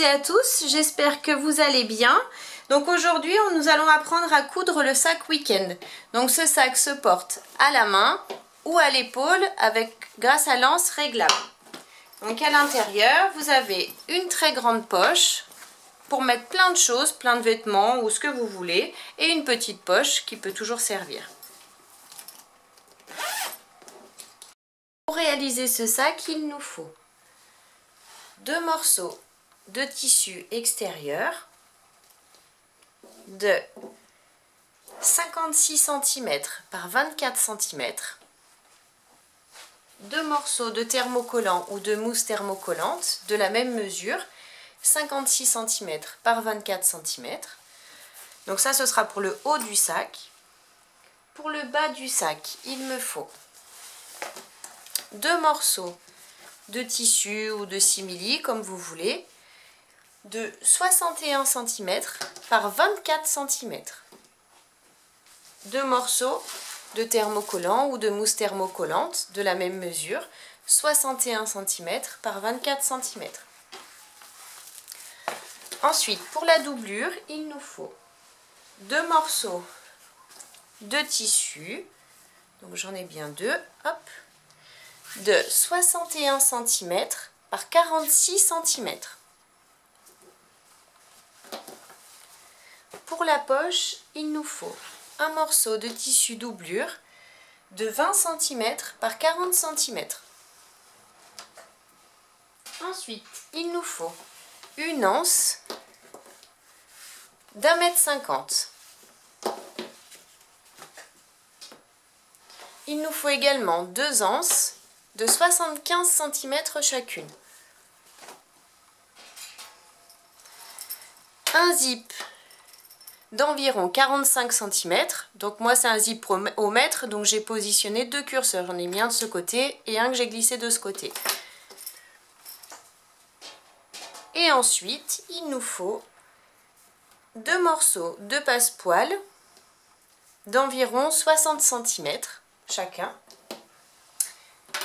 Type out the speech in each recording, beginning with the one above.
à tous, j'espère que vous allez bien. Donc aujourd'hui nous allons apprendre à coudre le sac week-end. Donc ce sac se porte à la main ou à l'épaule grâce à l'anse réglable. Donc à l'intérieur vous avez une très grande poche pour mettre plein de choses, plein de vêtements ou ce que vous voulez, et une petite poche qui peut toujours servir. Pour réaliser ce sac, il nous faut 2 morceaux de tissu extérieur de 56 cm par 24 cm, 2 morceaux de thermocollant ou de mousse thermocollante de la même mesure, 56 cm par 24 cm. Donc ça, ce sera pour le haut du sac. Pour le bas du sac, il me faut 2 morceaux de tissu ou de simili, comme vous voulez, de 61 cm par 24 cm. 2 morceaux de thermocollant ou de mousse thermocollante de la même mesure, 61 cm par 24 cm. Ensuite, pour la doublure, il nous faut 2 morceaux de tissu, donc j'en ai bien 2, hop, de 61 cm par 46 cm. Pour la poche, il nous faut un morceau de tissu doublure de 20 cm par 40 cm. Ensuite, il nous faut une anse d'1,50 m. Il nous faut également 2 anses de 75 cm chacune. Un zip d'environ 45 cm. Donc moi c'est un zip au mètre, donc j'ai positionné 2 curseurs. J'en ai mis un de ce côté et un que j'ai glissé de ce côté. Et ensuite, il nous faut 2 morceaux de passepoil d'environ 60 cm chacun.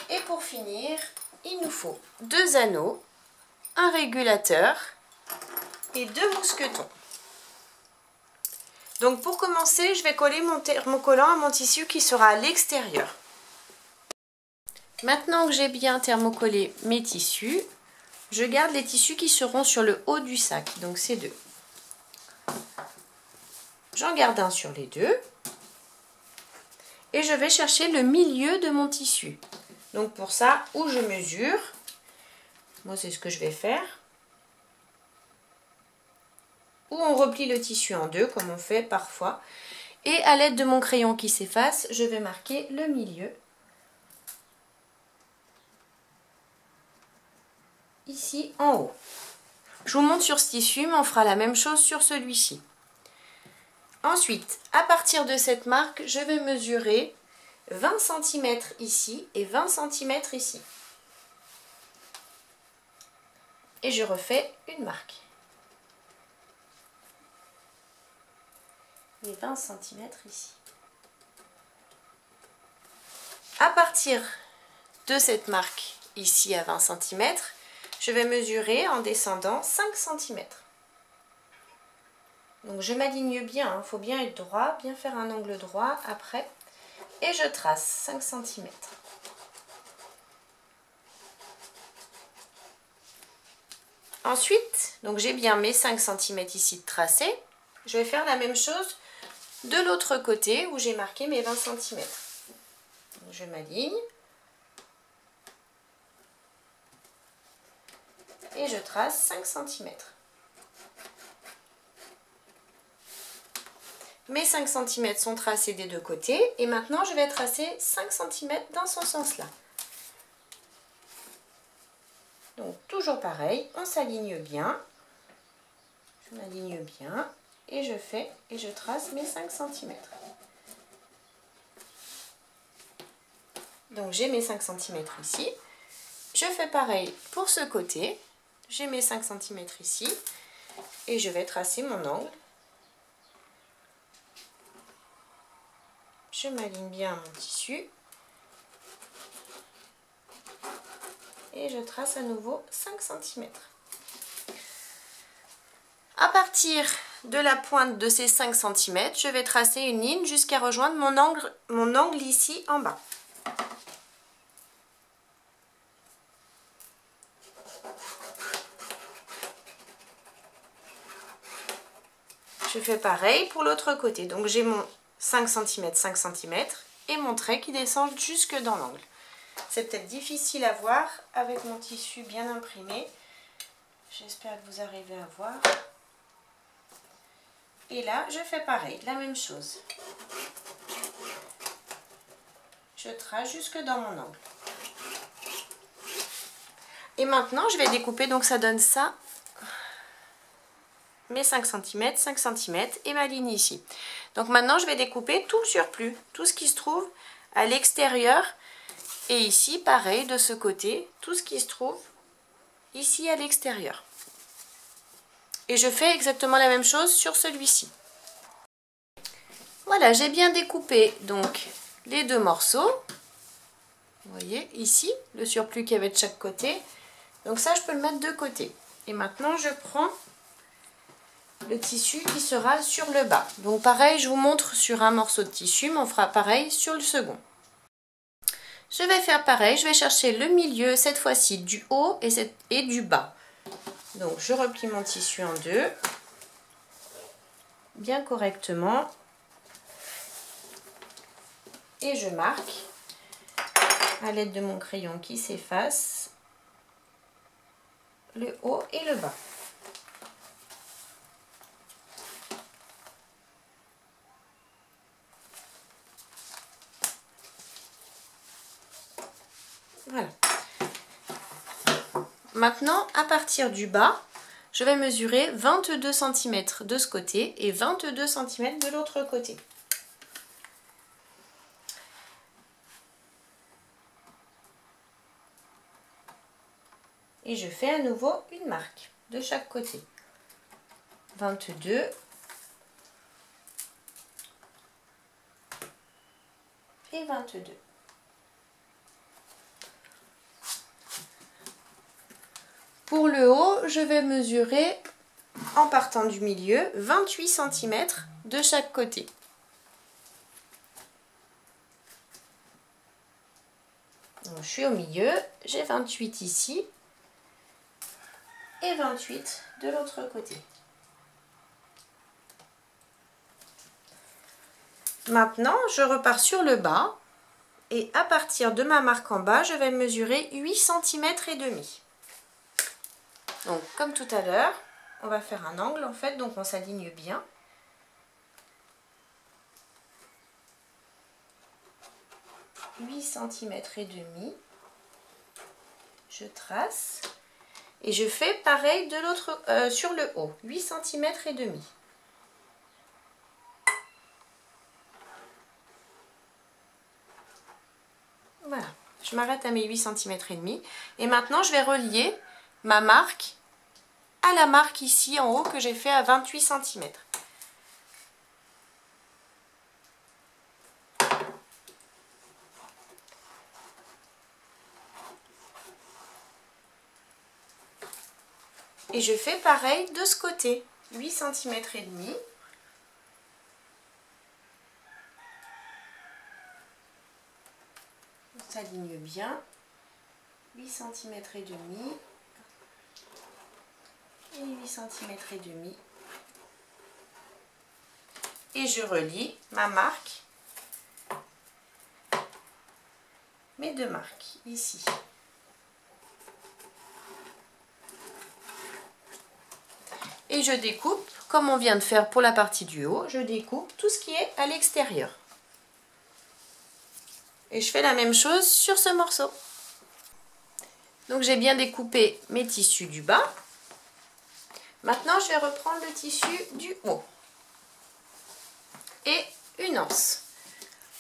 Et pour finir, il nous faut 2 anneaux, un régulateur et 2 mousquetons. Donc pour commencer, je vais coller mon thermocollant à mon tissu qui sera à l'extérieur. Maintenant que j'ai bien thermocollé mes tissus, je garde les tissus qui seront sur le haut du sac, donc ces deux. J'en garde un sur les deux. Et je vais chercher le milieu de mon tissu. Donc pour ça, où je mesure, moi c'est ce que je vais faire, où on replie le tissu en deux, comme on fait parfois. Et à l'aide de mon crayon qui s'efface, je vais marquer le milieu. Ici en haut. Je vous montre sur ce tissu, mais on fera la même chose sur celui-ci. Ensuite, à partir de cette marque, je vais mesurer 20 cm ici et 20 cm ici. Et je refais une marque. Et 20 cm ici. À partir de cette marque ici à 20 cm, je vais mesurer en descendant 5 cm. Donc je m'aligne bien, il faut bien être droit, bien faire un angle droit après. Et je trace 5 cm. Ensuite, donc j'ai bien mes 5 cm ici de tracé. Je vais faire la même chose de l'autre côté où j'ai marqué mes 20 cm. Donc je m'aligne. Et je trace 5 cm. Mes 5 cm sont tracés des deux côtés et maintenant je vais tracer 5 cm dans ce sens-là. Donc toujours pareil, on s'aligne bien. Je m'aligne bien et je trace mes 5 cm. Donc j'ai mes 5 cm ici. Je fais pareil pour ce côté. J'ai mes 5 cm ici et je vais tracer mon angle. Je m'aligne bien à mon tissu et je trace à nouveau 5 cm. partir de la pointe de ces 5 cm, je vais tracer une ligne jusqu'à rejoindre mon angle ici en bas. Je fais pareil pour l'autre côté. Donc j'ai mon 5 cm, 5 cm et mon trait qui descend jusque dans l'angle. C'est peut-être difficile à voir avec mon tissu bien imprimé. J'espère que vous arrivez à voir. Et là, je fais pareil, la même chose. Je trace jusque dans mon angle. Et maintenant, je vais découper, donc ça donne ça. Mes 5 cm, 5 cm et ma ligne ici. Donc maintenant, je vais découper tout le surplus, tout ce qui se trouve à l'extérieur. Et ici, pareil, de ce côté, tout ce qui se trouve ici à l'extérieur. Et je fais exactement la même chose sur celui-ci. Voilà, j'ai bien découpé donc les deux morceaux. Vous voyez ici, le surplus qu'il y avait de chaque côté. Donc ça, je peux le mettre de côté. Et maintenant, je prends le tissu qui sera sur le bas. Donc pareil, je vous montre sur un morceau de tissu, mais on fera pareil sur le second. Je vais faire pareil, je vais chercher le milieu, cette fois-ci du haut et du bas. Donc je replie mon tissu en deux, bien correctement. Et je marque, à l'aide de mon crayon qui s'efface, le haut et le bas. Voilà. Maintenant, à partir du bas, je vais mesurer 22 cm de ce côté et 22 cm de l'autre côté. Et je fais à nouveau une marque de chaque côté. 22 et 22. Pour le haut, je vais mesurer, en partant du milieu, 28 cm de chaque côté. Donc, je suis au milieu, j'ai 28 ici et 28 de l'autre côté. Maintenant, je repars sur le bas et à partir de ma marque en bas, je vais mesurer 8 cm et demi. Donc, comme tout à l'heure, on va faire un angle en fait, donc on s'aligne bien. « 8 cm et demi. Je trace et je fais pareil de l'autre sur le haut, 8 cm et demi. Voilà, je m'arrête à mes 8 cm et demi et maintenant je vais relier ma marque à la marque ici en haut que j'ai fait à 28 cm. Et je fais pareil de ce côté, 8 cm et demi. On s'aligne bien, 8 cm et demi. Et 8 cm et demi. Et je relie ma marque, mes deux marques, ici. Et je découpe, comme on vient de faire pour la partie du haut, je découpe tout ce qui est à l'extérieur. Et je fais la même chose sur ce morceau. Donc j'ai bien découpé mes tissus du bas. Maintenant, je vais reprendre le tissu du haut. Et une anse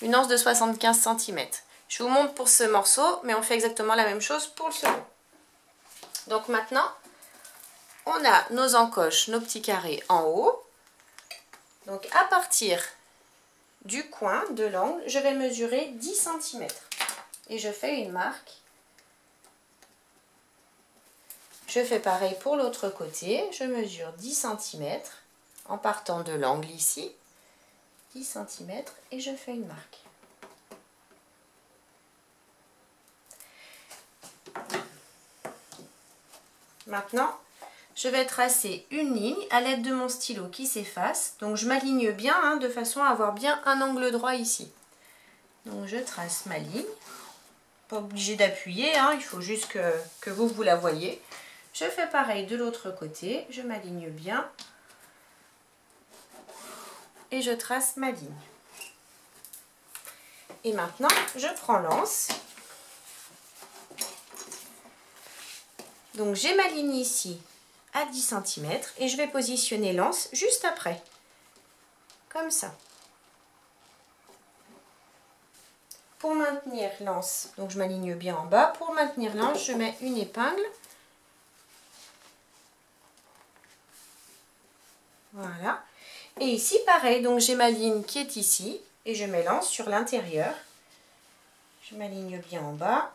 de 75 cm. Je vous montre pour ce morceau, mais on fait exactement la même chose pour le second. Donc maintenant, on a nos encoches, nos petits carrés en haut. Donc à partir du coin de l'angle, je vais mesurer 10 cm. Et je fais une marque. Je fais pareil pour l'autre côté, je mesure 10 cm en partant de l'angle ici, 10 cm, et je fais une marque. Maintenant, je vais tracer une ligne à l'aide de mon stylo qui s'efface. Donc je m'aligne bien hein, de façon à avoir bien un angle droit ici. Donc je trace ma ligne. Pas obligé d'appuyer, hein, il faut juste que vous la voyez. Je fais pareil de l'autre côté, je m'aligne bien. Et je trace ma ligne. Et maintenant, je prends l'anse. Donc j'ai ma ligne ici à 10 cm et je vais positionner l'anse juste après. Comme ça. Pour maintenir l'anse, donc je m'aligne bien en bas. Pour maintenir l'anse, je mets une épingle. Voilà. Et ici, pareil, donc j'ai ma ligne qui est ici et je mets l'anse sur l'intérieur. Je m'aligne bien en bas.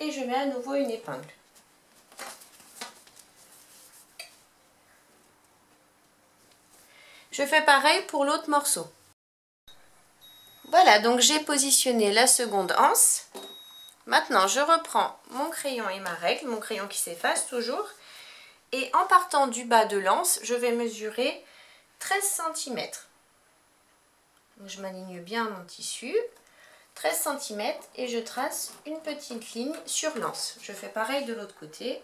Et je mets à nouveau une épingle. Je fais pareil pour l'autre morceau. Voilà, donc j'ai positionné la seconde anse. Maintenant, je reprends mon crayon et ma règle, mon crayon qui s'efface toujours. Et en partant du bas de l'anse, je vais mesurer 13 cm. Donc je m'aligne bien mon tissu. 13 cm et je trace une petite ligne sur l'anse. Je fais pareil de l'autre côté.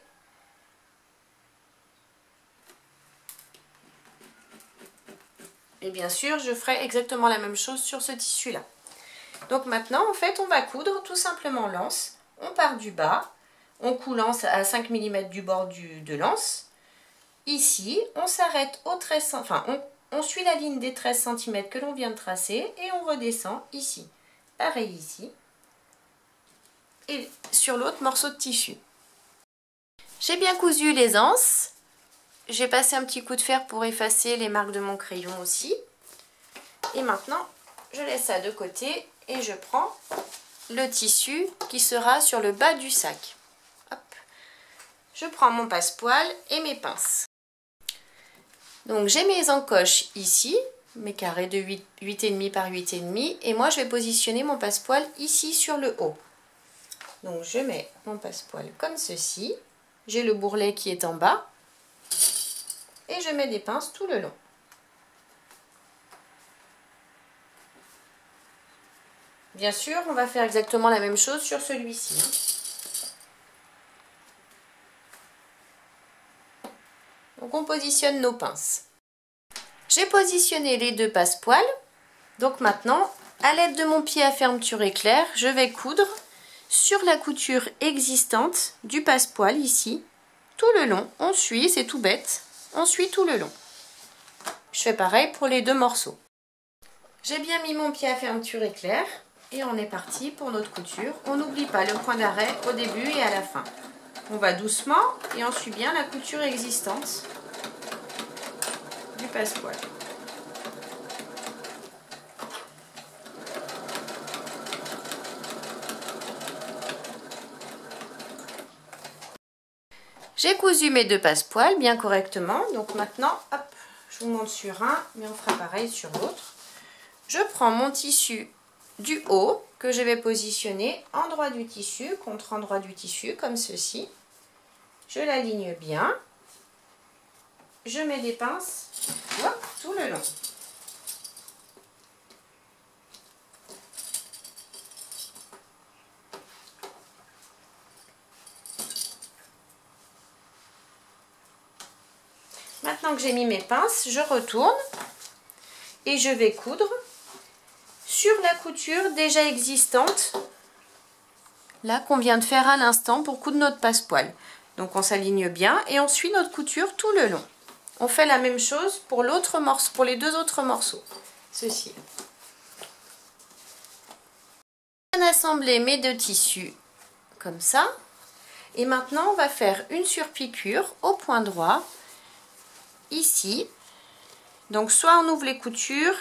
Et bien sûr, je ferai exactement la même chose sur ce tissu-là. Donc maintenant, en fait, on va coudre tout simplement l'anse. On part du bas, on coud l'anse à 5 mm du bord de l'anse. Ici, on s'arrête au 13 cm, enfin, on suit la ligne des 13 cm que l'on vient de tracer et on redescend ici. Pareil ici. Et sur l'autre morceau de tissu. J'ai bien cousu les anses. J'ai passé un petit coup de fer pour effacer les marques de mon crayon aussi. Et maintenant, je laisse ça de côté et je prends le tissu qui sera sur le bas du sac. Hop. Je prends mon passepoil et mes pinces. Donc j'ai mes encoches ici, mes carrés de 8,5 par 8,5 et moi je vais positionner mon passepoil ici sur le haut. Donc je mets mon passepoil comme ceci. J'ai le bourrelet qui est en bas. Et je mets des pinces tout le long. Bien sûr, on va faire exactement la même chose sur celui-ci. Donc on positionne nos pinces. J'ai positionné les deux passepoils. Donc maintenant, à l'aide de mon pied à fermeture éclair, je vais coudre sur la couture existante du passepoil ici, tout le long. On suit, c'est tout bête. On suit tout le long. Je fais pareil pour les deux morceaux. J'ai bien mis mon pied à fermeture éclair et on est parti pour notre couture. On n'oublie pas le point d'arrêt au début et à la fin. On va doucement et on suit bien la couture existante du passepoil. J'ai cousu mes deux passepoils bien correctement. Donc maintenant, hop, je vous montre sur un, mais on fera pareil sur l'autre. Je prends mon tissu du haut que je vais positionner endroit du tissu contre endroit du tissu comme ceci. Je l'aligne bien. Je mets des pinces hop, tout le long. Maintenant que j'ai mis mes pinces, je retourne et je vais coudre sur la couture déjà existante, là qu'on vient de faire à l'instant pour coudre notre passepoil. Donc on s'aligne bien et on suit notre couture tout le long. On fait la même chose pour l'autre morceau, pour les deux autres morceaux. Ceci. Je viens d'assembler mes deux tissus comme ça. Et maintenant on va faire une surpiqûre au point droit. Ici, donc soit on ouvre les coutures,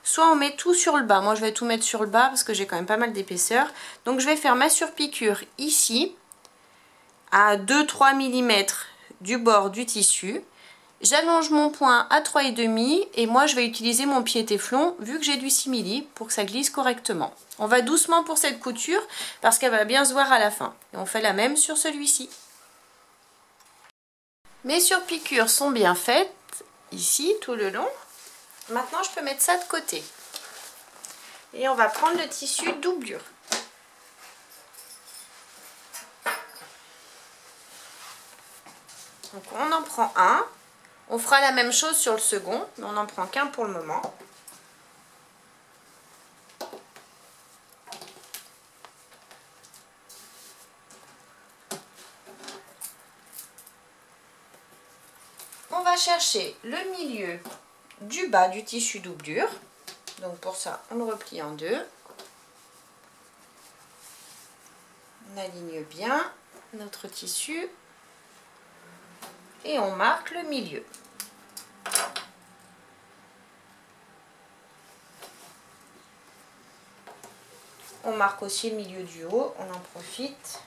soit on met tout sur le bas. Moi je vais tout mettre sur le bas parce que j'ai quand même pas mal d'épaisseur. Donc je vais faire ma surpiqûre ici, à 2-3 mm du bord du tissu. J'allonge mon point à 3,5 et moi je vais utiliser mon pied téflon vu que j'ai du simili pour que ça glisse correctement. On va doucement pour cette couture parce qu'elle va bien se voir à la fin. Et on fait la même sur celui-ci. Mes surpiqûres sont bien faites ici tout le long. Maintenant je peux mettre ça de côté. Et on va prendre le tissu doublure. Donc on en prend un. On fera la même chose sur le second, mais on n'en prend qu'un pour le moment. On va chercher le milieu du bas du tissu doublure. Donc pour ça, on le replie en deux. On aligne bien notre tissu et on marque le milieu. On marque aussi le milieu du haut, on en profite.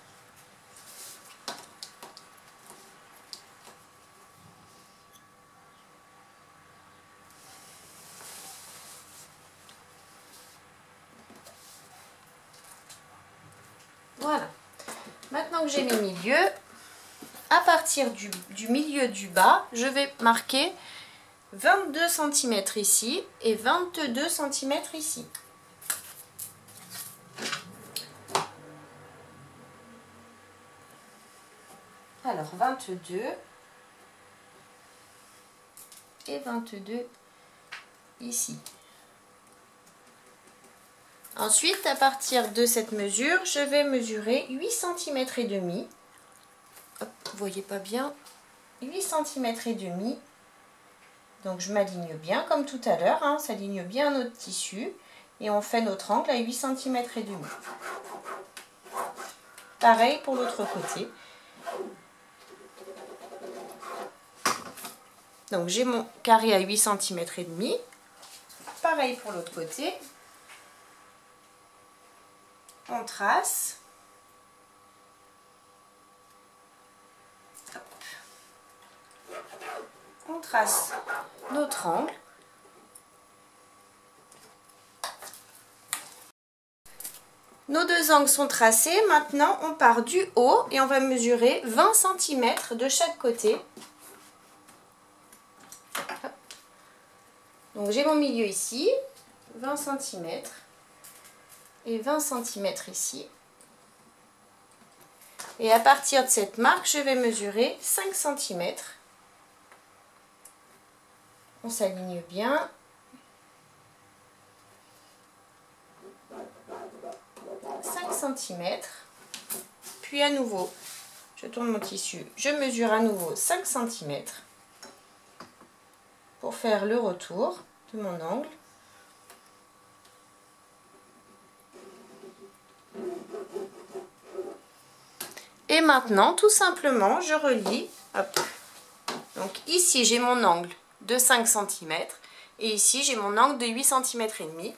Voilà. Maintenant que j'ai mes milieux, à partir du milieu du bas, je vais marquer 22 cm ici et 22 cm ici. Alors 22 et 22 ici. Ensuite, à partir de cette mesure, je vais mesurer 8 cm et demi. Hop, vous voyez pas bien, 8 cm et demi. Donc je m'aligne bien comme tout à l'heure, hein, ça aligne bien notre tissu et on fait notre angle à 8 cm et demi. Pareil pour l'autre côté. Donc j'ai mon carré à 8 cm et demi. Pareil pour l'autre côté. On trace. Hop. On trace notre angle. Nos deux angles sont tracés. Maintenant, on part du haut et on va mesurer 20 cm de chaque côté. Hop. Donc j'ai mon milieu ici, 20 cm. Et 20 cm ici. Et à partir de cette marque, je vais mesurer 5 cm. On s'aligne bien. 5 cm. Puis à nouveau, je tourne mon tissu. Je mesure à nouveau 5 cm pour faire le retour de mon angle. Et maintenant, tout simplement, je relie. Hop. Donc ici, j'ai mon angle de 5 cm. Et ici, j'ai mon angle de 8 cm et demi.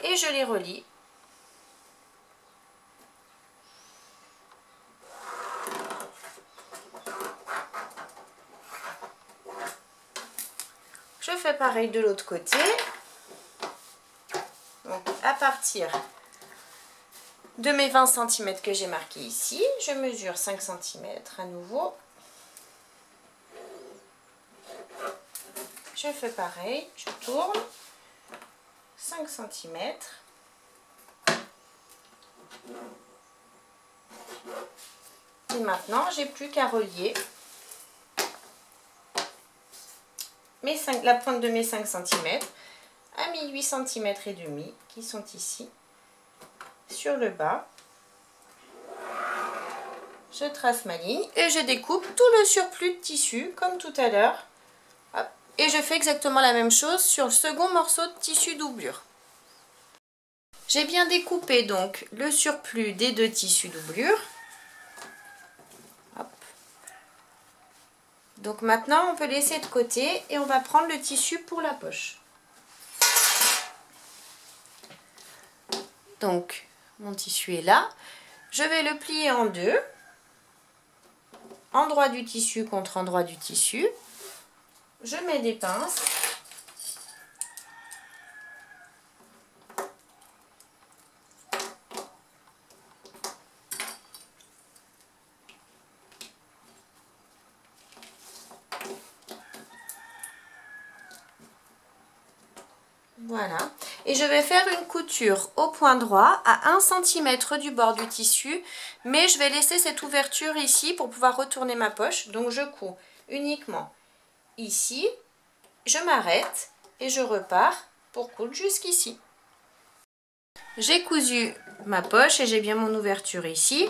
Et je les relie. Je fais pareil de l'autre côté. Donc à partir de mes 20 cm que j'ai marqué ici, je mesure 5 cm à nouveau. Je fais pareil, je tourne 5 cm. Et maintenant, j'ai plus qu'à relier la pointe de mes 5 cm à mes 8 cm et demi qui sont ici sur le bas. Je trace ma ligne et je découpe tout le surplus de tissu comme tout à l'heure. Et je fais exactement la même chose sur le second morceau de tissu doublure. J'ai bien découpé donc le surplus des deux tissus doublure. Hop. Donc maintenant on peut laisser de côté et on va prendre le tissu pour la poche. Donc mon tissu est là. Je vais le plier en deux. endroit du tissu contre endroit du tissu. Je mets des pinces. Voilà, et je vais faire une couture au point droit à 1 cm du bord du tissu, mais je vais laisser cette ouverture ici pour pouvoir retourner ma poche. Donc je couds uniquement ici, je m'arrête et je repars pour coudre jusqu'ici. J'ai cousu ma poche et j'ai bien mon ouverture ici.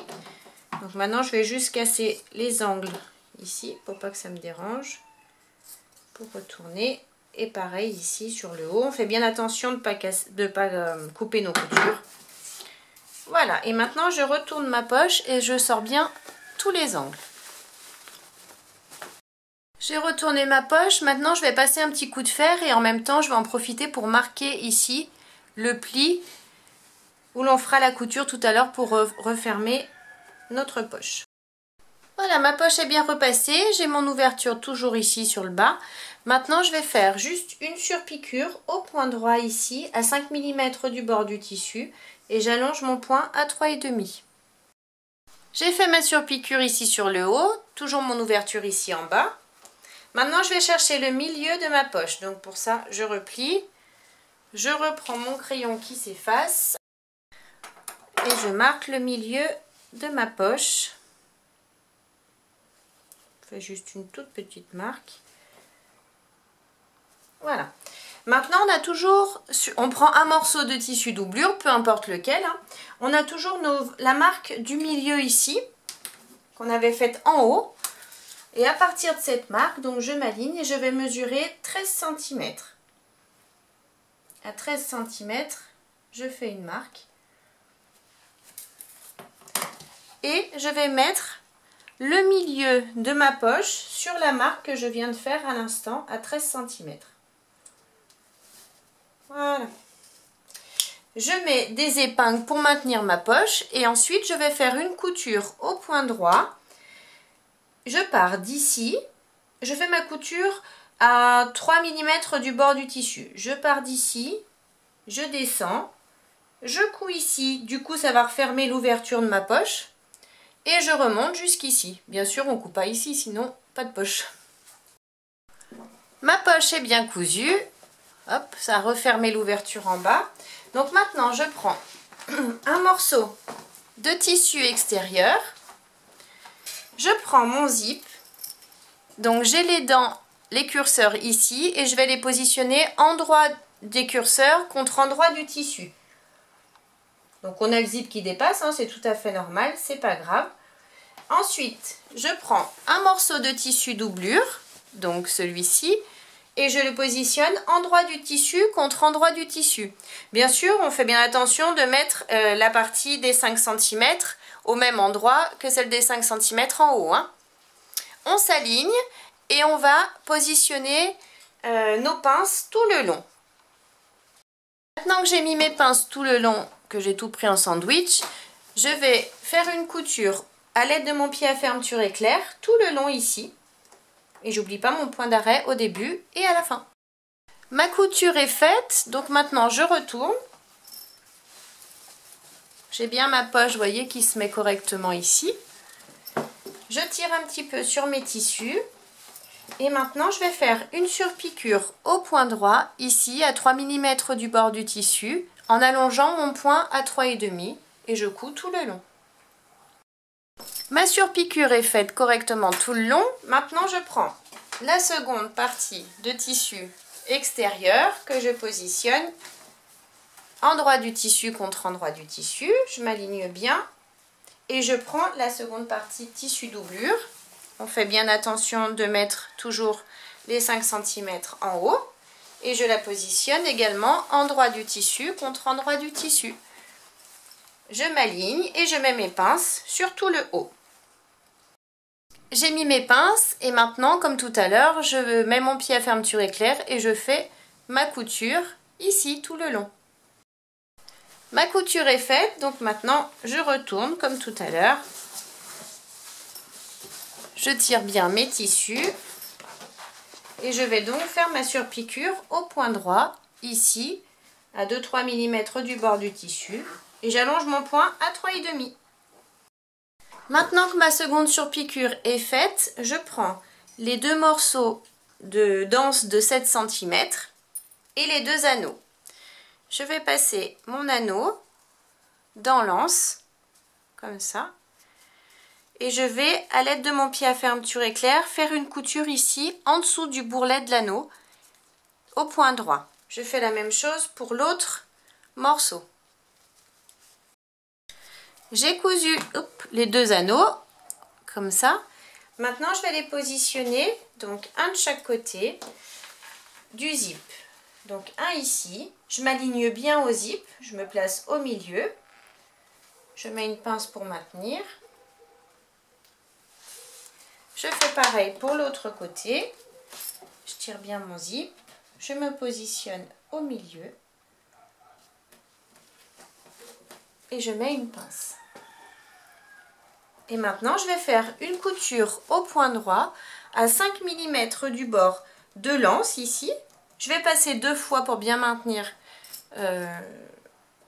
Donc maintenant je vais juste casser les angles ici pour pas que ça me dérange, pour retourner. Et pareil ici sur le haut, on fait bien attention de pas couper nos coutures. Voilà, et maintenant je retourne ma poche et je sors bien tous les angles. J'ai retourné ma poche, maintenant je vais passer un petit coup de fer et en même temps je vais en profiter pour marquer ici le pli où l'on fera la couture tout à l'heure pour refermer notre poche. Voilà, ma poche est bien repassée, j'ai mon ouverture toujours ici sur le bas. Maintenant, je vais faire juste une surpiqûre au point droit ici, à 5 mm du bord du tissu, et j'allonge mon point à 3,5. J'ai fait ma surpiqûre ici sur le haut, toujours mon ouverture ici en bas. Maintenant, je vais chercher le milieu de ma poche, donc pour ça, je replie, je reprends mon crayon qui s'efface, et je marque le milieu de ma poche. Je fais juste une toute petite marque. Voilà. Maintenant, on prend un morceau de tissu doublure, peu importe lequel. Hein. On a toujours la marque du milieu ici, qu'on avait faite en haut. Et à partir de cette marque, donc je m'aligne et je vais mesurer 13 cm. À 13 cm, je fais une marque. Et je vais mettre le milieu de ma poche sur la marque que je viens de faire à l'instant à 13 cm. Voilà. Je mets des épingles pour maintenir ma poche et ensuite je vais faire une couture au point droit. Je pars d'ici, je fais ma couture à 3 mm du bord du tissu. Je pars d'ici, je descends, je couds ici, du coup ça va refermer l'ouverture de ma poche. Et je remonte jusqu'ici. Bien sûr, on ne coupe pas ici, sinon pas de poche. Ma poche est bien cousue. Hop, ça a refermé l'ouverture en bas. Donc maintenant, je prends un morceau de tissu extérieur. Je prends mon zip. Donc j'ai les dents, les curseurs ici. Et je vais les positionner endroit des curseurs contre endroit du tissu. Donc on a le zip qui dépasse, hein, c'est tout à fait normal, c'est pas grave. Ensuite, je prends un morceau de tissu doublure, donc celui-ci, et je le positionne endroit du tissu contre endroit du tissu. Bien sûr, on fait bien attention de mettre la partie des 5 cm au même endroit que celle des 5 cm en haut. Hein. On s'aligne et on va positionner nos pinces tout le long. Maintenant que j'ai mis mes pinces tout le long, que j'ai tout pris en sandwich, je vais faire une couture à l'aide de mon pied à fermeture éclair tout le long ici. Et j'oublie pas mon point d'arrêt au début et à la fin. Ma couture est faite, donc maintenant je retourne. J'ai bien ma poche, vous voyez, qui se met correctement ici. Je tire un petit peu sur mes tissus. Et maintenant, je vais faire une surpiqûre au point droit, ici, à 3 mm du bord du tissu, en allongeant mon point à 3,5 et je couds tout le long. Ma surpiqûre est faite correctement tout le long. Maintenant, je prends la seconde partie de tissu extérieur que je positionne endroit du tissu contre endroit du tissu. Je m'aligne bien et je prends la seconde partie de tissu doublure. On fait bien attention de mettre toujours les 5 cm en haut. Et je la positionne également endroit du tissu contre endroit du tissu. Je m'aligne et je mets mes pinces sur tout le haut. J'ai mis mes pinces et maintenant, comme tout à l'heure, je mets mon pied à fermeture éclair et je fais ma couture ici tout le long. Ma couture est faite, donc maintenant je retourne comme tout à l'heure. Je tire bien mes tissus et je vais donc faire ma surpiqûre au point droit, ici, à 2-3 mm du bord du tissu. Et j'allonge mon point à 3,5. Maintenant que ma seconde surpiqûre est faite, je prends les deux morceaux d'anse de 7 cm et les deux anneaux. Je vais passer mon anneau dans l'anse, comme ça. Et je vais, à l'aide de mon pied à fermeture éclair, faire une couture ici, en dessous du bourrelet de l'anneau, au point droit. Je fais la même chose pour l'autre morceau. J'ai cousu les deux anneaux, comme ça. Maintenant, je vais les positionner, donc un de chaque côté du zip. Donc un ici, je m'aligne bien au zip, je me place au milieu. Je mets une pince pour maintenir. Je fais pareil pour l'autre côté. Je tire bien mon zip. Je me positionne au milieu. Et je mets une pince. Et maintenant, je vais faire une couture au point droit à 5 mm du bord de l'anse ici. Je vais passer 2 fois pour bien maintenir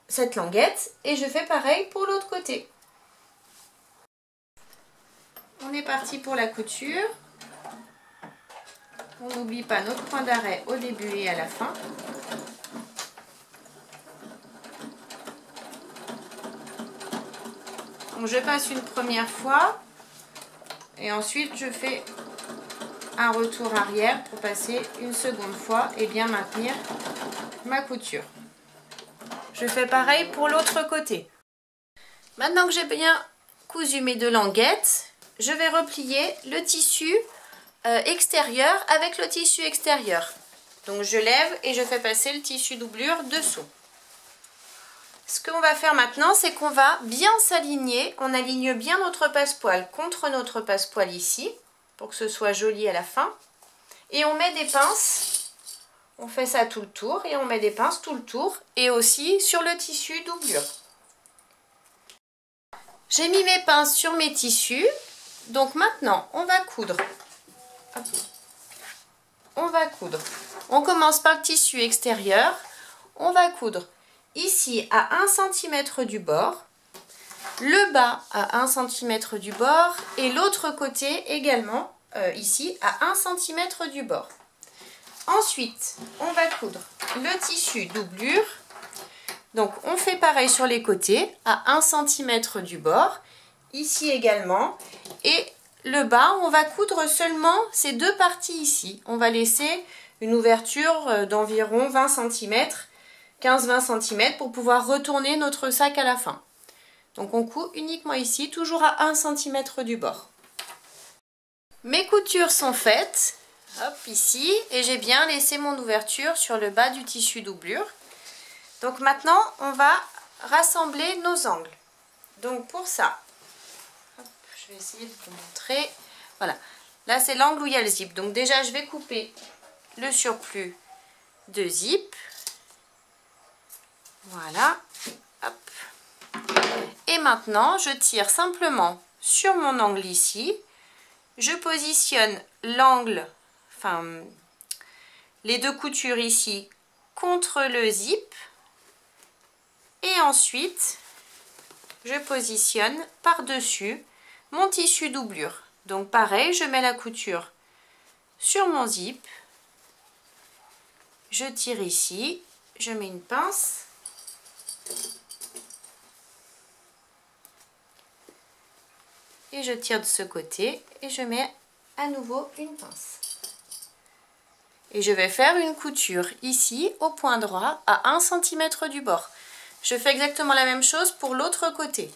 cette languette. Et je fais pareil pour l'autre côté. On est parti pour la couture. On n'oublie pas notre point d'arrêt au début et à la fin. Donc je passe une première fois et ensuite je fais un retour arrière pour passer une seconde fois et bien maintenir ma couture. Je fais pareil pour l'autre côté. Maintenant que j'ai bien cousu mes deux languettes, je vais replier le tissu extérieur avec le tissu extérieur. Donc je lève et je fais passer le tissu doublure dessous. Ce qu'on va faire maintenant, c'est qu'on va bien s'aligner. On aligne bien notre passepoil contre notre passepoil ici, pour que ce soit joli à la fin. Et on met des pinces. On fait ça tout le tour et on met des pinces tout le tour et aussi sur le tissu doublure. J'ai mis mes pinces sur mes tissus. Donc maintenant, on va coudre. Hop. On va coudre. On commence par le tissu extérieur. On va coudre ici à 1 cm du bord, le bas à 1 cm du bord et l'autre côté également ici à 1 cm du bord. Ensuite, on va coudre le tissu doublure. Donc on fait pareil sur les côtés à 1 cm du bord. Ici également, et le bas, on va coudre seulement ces deux parties ici. On va laisser une ouverture d'environ 20 cm, 15-20 cm pour pouvoir retourner notre sac à la fin. Donc on coud uniquement ici, toujours à 1 cm du bord. Mes coutures sont faites, hop, ici, et j'ai bien laissé mon ouverture sur le bas du tissu doublure. Donc maintenant, on va rassembler nos angles. Donc pour ça, je vais essayer de vous montrer. Voilà, là c'est l'angle où il y a le zip. Donc déjà je vais couper le surplus de zip. Voilà. Hop. Et maintenant je tire simplement sur mon angle ici. Je positionne l'angle, enfin les deux coutures ici contre le zip. Et ensuite je positionne par-dessus mon tissu doublure. Donc pareil, je mets la couture sur mon zip, je tire ici, je mets une pince et je tire de ce côté et je mets à nouveau une pince. Et je vais faire une couture ici au point droit à 1 cm du bord. Je fais exactement la même chose pour l'autre côté.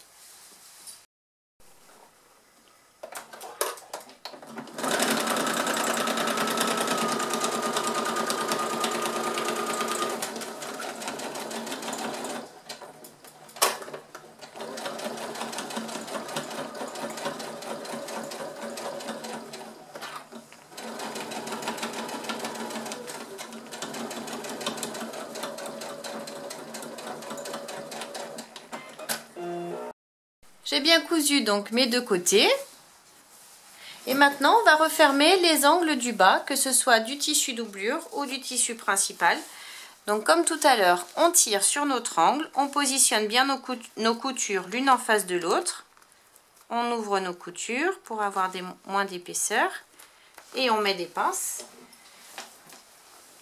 J'ai bien cousu donc mes deux côtés. Et maintenant, on va refermer les angles du bas, que ce soit du tissu doublure ou du tissu principal. Donc comme tout à l'heure, on tire sur notre angle, on positionne bien nos coutures l'une en face de l'autre. On ouvre nos coutures pour avoir moins d'épaisseur et on met des pinces.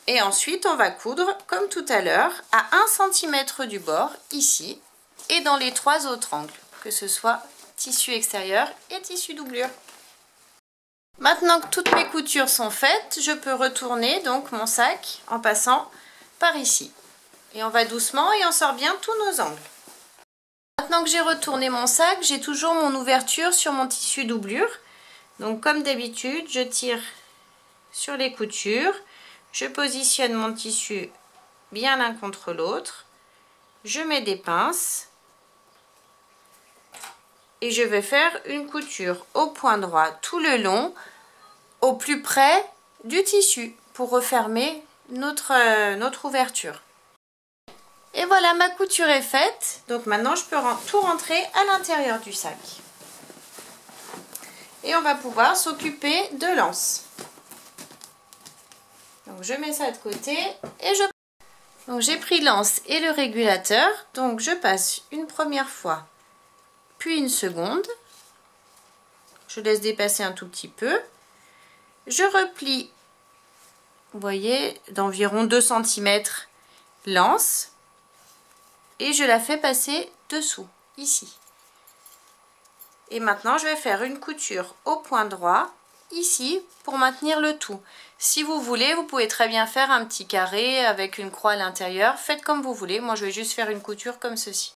Et ensuite, on va coudre comme tout à l'heure à 1 cm du bord, ici, et dans les 3 autres angles, que ce soit tissu extérieur et tissu doublure. Maintenant que toutes mes coutures sont faites, je peux retourner donc mon sac en passant par ici. Et on va doucement et on sort bien tous nos angles. Maintenant que j'ai retourné mon sac, j'ai toujours mon ouverture sur mon tissu doublure. Donc comme d'habitude, je tire sur les coutures, je positionne mon tissu bien l'un contre l'autre, je mets des pinces et je vais faire une couture au point droit tout le long, au plus près du tissu pour refermer notre ouverture. Et voilà, ma couture est faite. Donc maintenant, je peux tout rentrer à l'intérieur du sac. Et on va pouvoir s'occuper de l'anse. Donc je mets ça de côté et donc j'ai pris l'anse et le régulateur. Donc je passe une première fois, puis une seconde. Je laisse dépasser un tout petit peu. Je replie, vous voyez, d'environ 2 cm l'anse et je la fais passer dessous, ici. Et maintenant, je vais faire une couture au point droit, ici, pour maintenir le tout. Si vous voulez, vous pouvez très bien faire un petit carré avec une croix à l'intérieur. Faites comme vous voulez. Moi, je vais juste faire une couture comme ceci.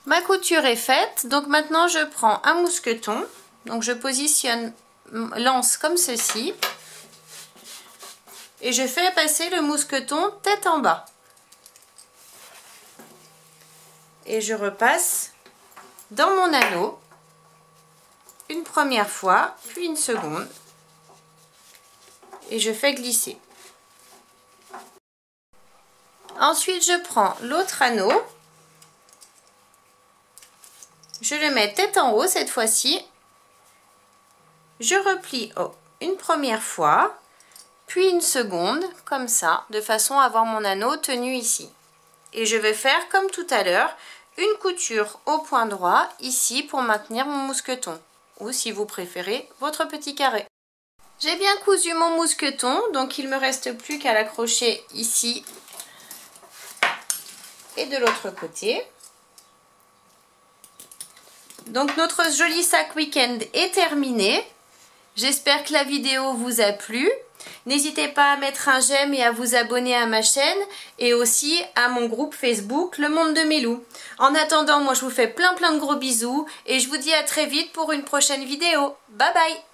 Ma couture est faite. Donc maintenant, je prends un mousqueton. Donc je positionne l'anse comme ceci. Et je fais passer le mousqueton tête en bas. Et je repasse dans mon anneau une première fois, puis une seconde. Et je fais glisser. Ensuite, je prends l'autre anneau. Je le mets tête en haut cette fois-ci. Je replie une première fois, puis une seconde, comme ça, de façon à avoir mon anneau tenu ici. Et je vais faire comme tout à l'heure, une couture au point droit, ici, pour maintenir mon mousqueton. Ou si vous préférez, votre petit carré. J'ai bien cousu mon mousqueton, donc il ne me reste plus qu'à l'accrocher ici et de l'autre côté. Donc notre joli sac week-end est terminé. J'espère que la vidéo vous a plu. N'hésitez pas à mettre un j'aime et à vous abonner à ma chaîne et aussi à mon groupe Facebook Le Monde de Mélou. En attendant, moi je vous fais plein de gros bisous et je vous dis à très vite pour une prochaine vidéo. Bye bye!